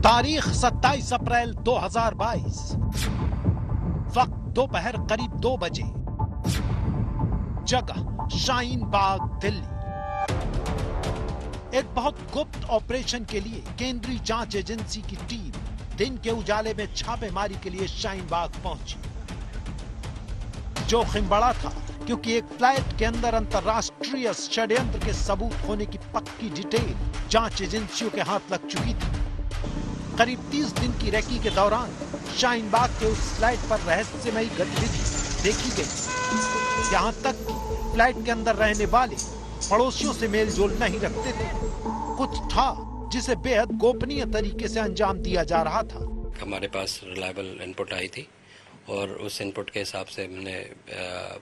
तारीख 27 अप्रैल 2022, वक्त दोपहर करीब 2 बजे, जगह शाहीन बाग, दिल्ली। एक बहुत गुप्त ऑपरेशन के लिए केंद्रीय जांच एजेंसी की टीम दिन के उजाले में छापेमारी के लिए शाहीन बाग पहुंची। जोखिम बड़ा था क्योंकि एक फ्लाइट के अंदर अंतरराष्ट्रीय षड्यंत्र के सबूत होने की पक्की डिटेल जांच एजेंसियों के हाथ लग चुकी थी। करीब 30 दिन की रेकी के दौरान शाहीन बाग के उस फ्लाइट पर रहस्यमयी गतिविधि देखी गई। यहाँ तक कि फ्लाइट के अंदर रहने वाले पड़ोसियों से मेल जोल नहीं रखते थे। कुछ था जिसे बेहद गोपनीय तरीके से अंजाम दिया जा रहा था। हमारे पास रिलायबल इनपुट आई थी और उस इनपुट के हिसाब से हमने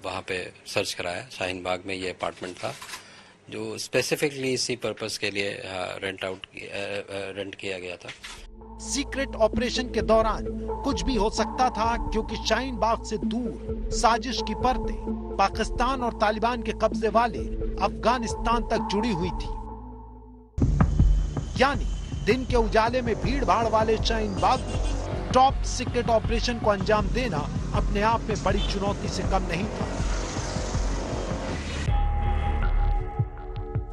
वहाँ पे सर्च कराया। शाहीन बाग में ये अपार्टमेंट था जो स्पेसिफिकली इसी पर्पस के लिए रेंट किया गया था। सीक्रेट ऑपरेशन के दौरान कुछ भी हो सकता था क्योंकि शाहीन बाग से दूर साजिश की परतें पाकिस्तान और तालिबान के कब्जे वाले अफगानिस्तान तक जुड़ी हुई थी। यानी दिन के उजाले में भीड़ भाड़ वाले शाहीन बाग में टॉप सीक्रेट ऑपरेशन को अंजाम देना अपने आप में बड़ी चुनौती से कम नहीं था।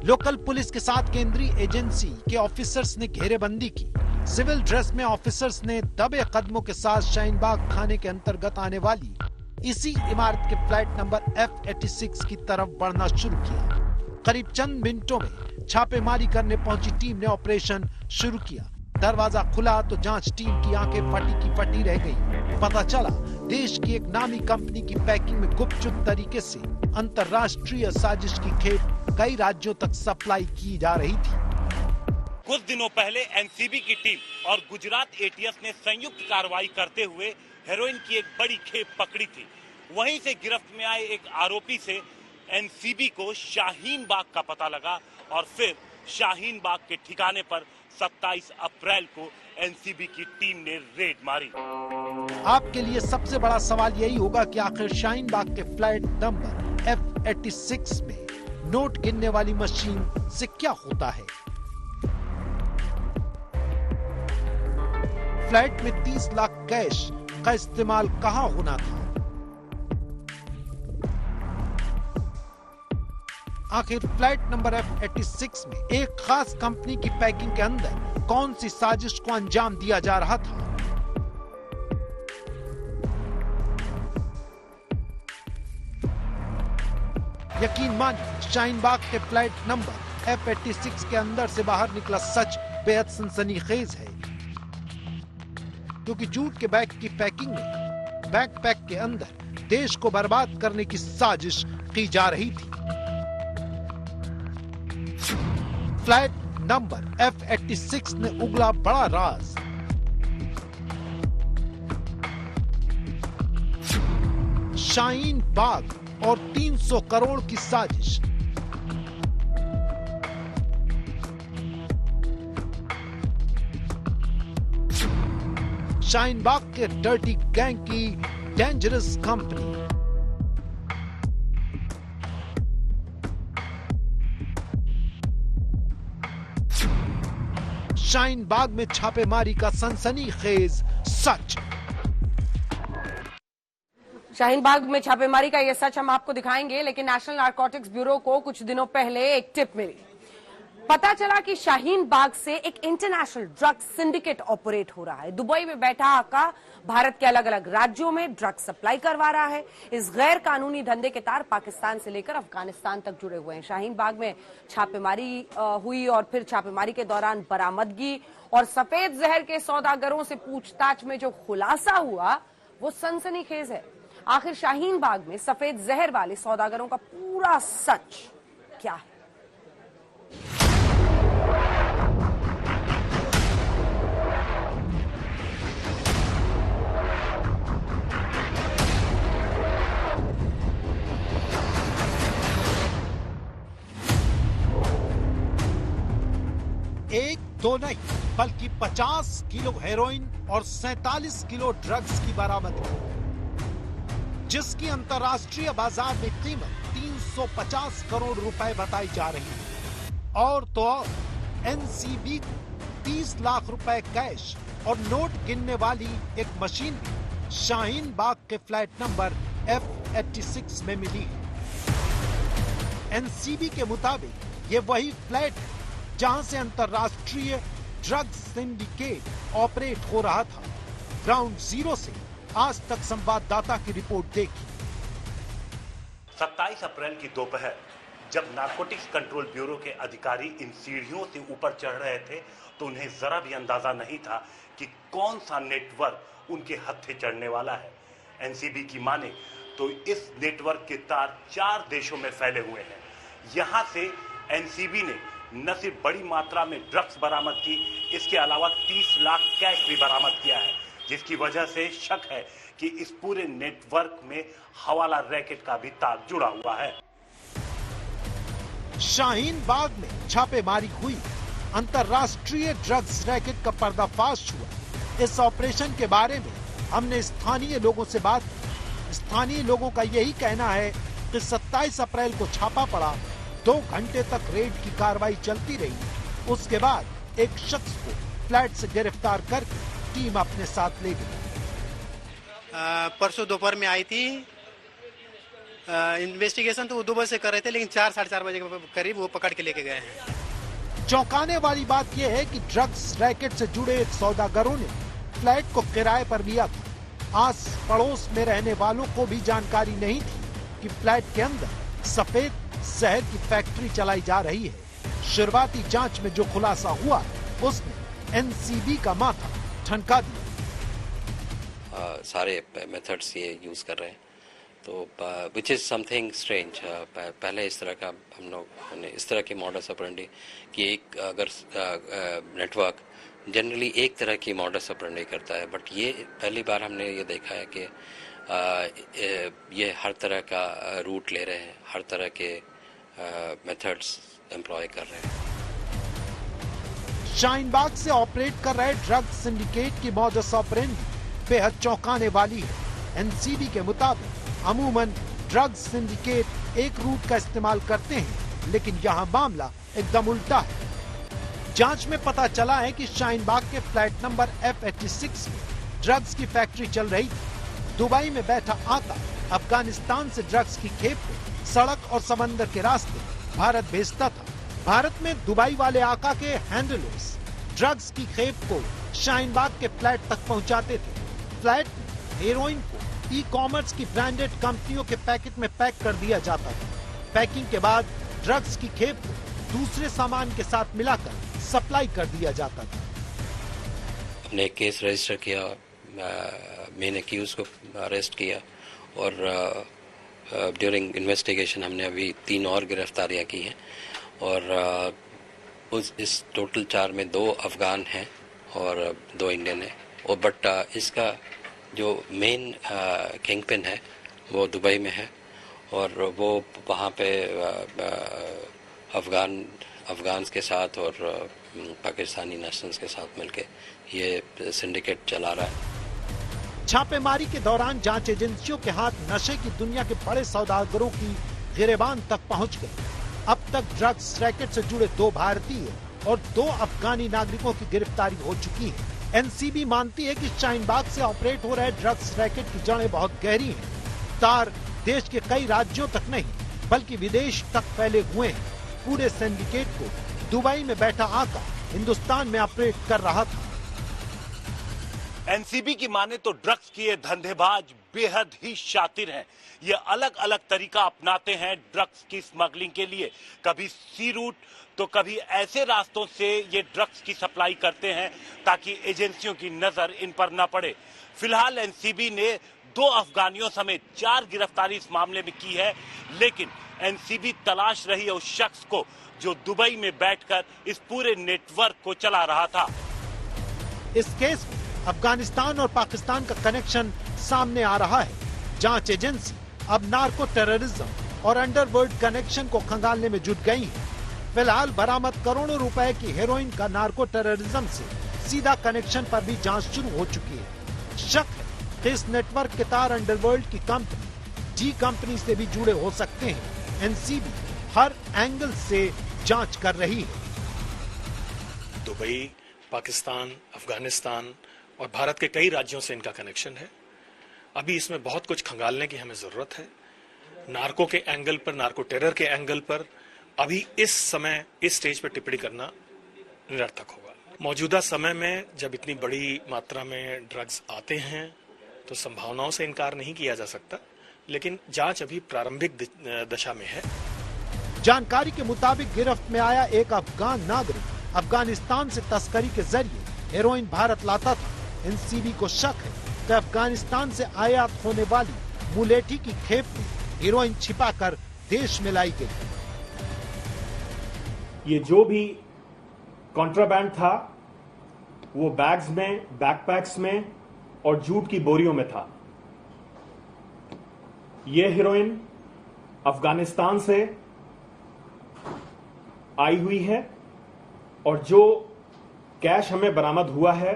लोकल पुलिस के साथ केंद्रीय एजेंसी के ऑफिसर्स ने घेरेबंदी की। सिविल ड्रेस में ऑफिसर्स ने दबे कदमों के साथ शाहीन बाग थाने के अंतर्गत आने वाली इसी इमारत के फ्लाइट नंबर F86 की तरफ बढ़ना शुरू किया। करीब चंद मिनटों में छापेमारी करने पहुंची टीम ने ऑपरेशन शुरू किया। दरवाजा खुला तो जांच टीम की आंखें फटी की फटी रह गई। पता चला देश की एक नामी कंपनी की पैकिंग में गुपचुप तरीके से अंतरराष्ट्रीय साजिश की खेप कई राज्यों तक सप्लाई की जा रही थी। कुछ दिनों पहले एनसीबी की टीम और गुजरात एटीएस ने संयुक्त कार्रवाई करते हुए हेरोइन की एक बड़ी खेप पकड़ी थी। वहीं से गिरफ्त में आए एक आरोपी से एनसीबी को शाहीन बाग का पता लगा और फिर शाहीन बाग के ठिकाने पर 27 अप्रैल को एनसीबी की टीम ने रेड मारी। आपके लिए सबसे बड़ा सवाल यही होगा कि आखिर शाहीन बाग के फ्लाइट नंबर F86 में नोट गिनने वाली मशीन से क्या होता है। फ्लाइट में 30 लाख कैश का इस्तेमाल कहां होना था। आखिर फ्लाइट नंबर F86 में एक खास कंपनी की पैकिंग के अंदर कौन सी साजिश को अंजाम दिया जा रहा था। यकीन मानिए शाहीन बाग के फ्लाइट नंबर F86 के अंदर से बाहर निकला सच बेहद सनसनीखेज है, क्योंकि जूट के बैग की पैकिंग में बैकपैक के अंदर देश को बर्बाद करने की साजिश की जा रही थी। फ्लाइट नंबर F86 ने उगला बड़ा राज। शाहीन बाग और 300 करोड़ की साजिश। शाहीन बाग के डर्टी गैंग की डेंजरस कंपनी। शाहीन बाग में छापेमारी का सनसनीखेज सच। शाहीन बाग में छापेमारी का यह सच हम आपको दिखाएंगे, लेकिन नेशनल नारकोटिक्स ब्यूरो को कुछ दिनों पहले एक टिप मिली। पता चला कि शाहीन बाग से एक इंटरनेशनल ड्रग सिंडिकेट ऑपरेट हो रहा है। दुबई में बैठा आका भारत के अलग अलग राज्यों में ड्रग सप्लाई करवा रहा है। इस गैर कानूनी धंधे के तार पाकिस्तान से लेकर अफगानिस्तान तक जुड़े हुए हैं। शाहीन बाग में छापेमारी हुई और फिर छापेमारी के दौरान बरामदगी और सफेद जहर के सौदागरों से पूछताछ में जो खुलासा हुआ वो सनसनीखेज है। आखिर शाहीन बाग में सफेद जहर वाले सौदागरों का पूरा सच क्या है। एक दो नहीं बल्कि 50 किलो हेरोइन और 47 किलो ड्रग्स की बरामदगी, जिसकी अंतर्राष्ट्रीय बाजार में कीमत 350 करोड़ रुपए बताई जा रही है। और तो और एनसीबी 30 लाख रुपए कैश और नोट गिनने वाली एक मशीन भी शाहीन बाग के फ्लैट नंबर F86 में मिली है। एनसीबी के मुताबिक ये वही फ्लैट है जहां से अंतर्राष्ट्रीय ड्रग्स सिंडिकेट ऑपरेट हो रहा था। ग्राउंड जीरो से आज तक संवाददाता की रिपोर्ट देखी। 27 अप्रैल की दोपहर जब नारकोटिक्स कंट्रोल ब्यूरो के अधिकारी इन सीढ़ियों से ऊपर चढ़ रहे थे तो उन्हें जरा भी अंदाजा नहीं था कि कौन सा नेटवर्क उनके हत्थे चढ़ने वाला है। एनसीबी की माने तो इस नेटवर्क के तार 4 देशों में फैले हुए हैं। यहां से एनसीबी ने न सिर्फ बड़ी मात्रा में ड्रग्स बरामद की, इसके अलावा 30 लाख कैश भी बरामद किया है, जिसकी वजह से शक है कि इस पूरे नेटवर्क में हवाला रैकेट का भी तार जुड़ा हुआ है। शाहीन बाग में छापेमारी हुई, अंतर्राष्ट्रीय ड्रग्स रैकेट का पर्दाफाश हुआ। इस ऑपरेशन के बारे में हमने स्थानीय लोगों से बात की। स्थानीय लोगों का यही कहना है कि 27 अप्रैल को छापा पड़ा, 2 घंटे तक रेड की कार्रवाई चलती रही। उसके बाद एक शख्स को फ्लैट से गिरफ्तार करके टीम अपने साथ ले गई। परसों दोपहर में आई थी। इन्वेस्टिगेशन तो वो 2 बजे से कर रहे थे, लेकिन 4 साढ़े 4 बजे के करीब वो पकड़ के लेके गए हैं। चौंकाने वाली बात यह है कि ड्रग्स रैकेट से जुड़े एक सौदागरों ने फ्लैट को किराए पर लिया था। आस पड़ोस में रहने वालों को भी जानकारी नहीं थी कि फ्लैट के अंदर सफेद शहद की फैक्ट्री चलाई जा रही है। शुरुआती जांच में जो खुलासा हुआ उसने एनसीबी का माथा ठनका दिया। सारे मेथड्स ये यूज कर रहे हैं, तो विच इज समथिंग स्ट्रेंज। पहले इस तरह का हमने इस तरह की मॉडस ऑपरेंडी कि एक अगर नेटवर्क जनरली एक तरह की मॉडस ऑपरेंडी करता है, बट ये पहली बार हमने ये देखा है कि ये हर तरह का रूट ले रहे हैं, हर तरह के मेथड्स एम्प्लॉय कर रहे हैं। शाहीन बाग से ऑपरेट कर रहे ड्रग्स सिंडिकेट की मॉडस ऑपरेंडी बेहद चौंकाने वाली है। एनसीबी के मुताबिक अमूमन ड्रग्स सिंडिकेट एक रूट का इस्तेमाल करते हैं, लेकिन यहाँ मामला एकदम उल्टा है। जांच में पता चला है कि शाहीन बाग के फ्लैट नंबर F86 में ड्रग्स की फैक्ट्री चल रही थी। दुबई में बैठा आका अफगानिस्तान से ड्रग्स की खेप को सड़क और समंदर के रास्ते भारत भेजता था। भारत में दुबई वाले आका के हैंडलर्स ड्रग्स की खेप को शाहीन बाग के फ्लैट तक पहुंचाते थे। फ्लैट में हेरोइन को ई-कॉमर्स की ब्रांडेड कंपनियों के पैकेट में पैक कर दिया जाता था। पैकिंग के बाद ड्रग्स की खेप को दूसरे सामान के साथ मिलाकर सप्लाई कर दिया जाता था। हमने एक केस रजिस्टर किया, मेन एक्यूज को अरेस्ट किया और ड्यूरिंग इन्वेस्टिगेशन हमने अभी 3 और गिरफ्तारियां की हैं और इस टोटल 4 में 2 अफगान हैं और 2 इंडियन हैं। और बट इसका जो मेन किंग पिन है वो दुबई में है और वो वहाँ पे अफगान्स के साथ और पाकिस्तानी नेशनल्स के साथ मिलके ये सिंडिकेट चला रहा है। छापेमारी के दौरान जांच एजेंसियों के हाथ नशे की दुनिया के बड़े सौदागरों की गिरेबान तक पहुंच गए। अब तक ड्रग्स रैकेट से जुड़े 2 भारतीय और 2 अफगानी नागरिकों की गिरफ्तारी हो चुकी है। एनसीबी मानती है कि शाहीन बाग से ऑपरेट हो रहे ड्रग्स रैकेट की जड़ें बहुत गहरी हैं। तार देश के कई राज्यों तक नहीं बल्कि विदेश तक फैले हुए हैं। पूरे सिंडिकेट को दुबई में बैठा आका हिंदुस्तान में ऑपरेट कर रहा था। एनसीबी की माने तो ड्रग्स के ये धंधेबाज बेहद ही शातिर हैं। ये अलग अलग तरीका अपनाते हैं ड्रग्स की स्मगलिंग के लिए। कभी सी रूट तो कभी ऐसे रास्तों से ये ड्रग्स की सप्लाई करते हैं ताकि एजेंसियों की नजर इन पर न पड़े। फिलहाल एनसीबी ने 2 अफगानियों समेत 4 गिरफ्तारी इस मामले में की है, लेकिन एनसीबी तलाश रही है उस शख्स को जो दुबई में बैठकर इस पूरे नेटवर्क को चला रहा था। इस केस में अफगानिस्तान और पाकिस्तान का कनेक्शन सामने आ रहा है। जांच एजेंसी अब नार्को टेररिज्म और अंडरवर्ल्ड कनेक्शन को खंगालने में जुट गई है। फिलहाल बरामद करोड़ों रुपए की हेरोइन का नार्को टेररिज्म से सीधा कनेक्शन पर भी जांच शुरू हो चुकी है। शक है कि इस नेटवर्क के तार अंडरवर्ल्ड की कंपनी जी कंपनी से भी जुड़े हो सकते हैं। एनसीबी हर एंगल से जांच कर रही है। दुबई पाकिस्तान, अफगानिस्तान और भारत के कई राज्यों से इनका कनेक्शन है। अभी इसमें बहुत कुछ खंगालने की हमें जरूरत है। नार्को के एंगल पर, नार्को टेरर के एंगल पर अभी इस समय इस स्टेज पर टिप्पणी करना निरर्थक होगा। मौजूदा समय में जब इतनी बड़ी मात्रा में ड्रग्स आते हैं तो संभावनाओं से इनकार नहीं किया जा सकता, लेकिन जांच अभी प्रारंभिक दशा में है। जानकारी के मुताबिक गिरफ्त में आया एक अफगान नागरिक अफगानिस्तान से तस्करी के जरिए हेरोइन भारत लाता था। एनसीबी को शक है कि अफगानिस्तान से आयात होने वाली मुलेठी की खेप में हेरोइन छिपाकर देश में लाई गई। ये जो भी कॉन्ट्राबैंड था वो बैग्स में, बैकपैक्स में और जूट की बोरियों में था। ये हेरोइन अफगानिस्तान से आई हुई है और जो कैश हमें बरामद हुआ है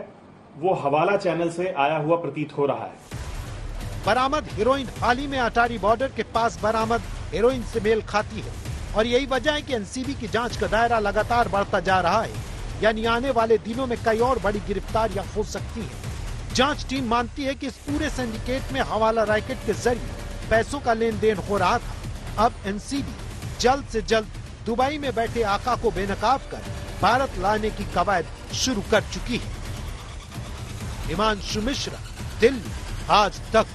वो हवाला चैनल से आया हुआ प्रतीत हो रहा है। बरामद हेरोइन हाल ही में अटारी बॉर्डर के पास बरामद हेरोइन से मेल खाती है और यही वजह है कि एनसीबी की जांच का दायरा लगातार बढ़ता जा रहा है। यानी आने वाले दिनों में कई और बड़ी गिरफ्तारियां हो सकती हैं। जांच टीम मानती है कि इस पूरे सिंडिकेट में हवाला रैकेट के जरिए पैसों का लेन देन हो रहा था। अब एनसीबी जल्द से जल्द दुबई में बैठे आका को बेनकाब कर भारत लाने की कवायद शुरू कर चुकी है। हिमांशु मिश्रा, दिल्ली, आज तक।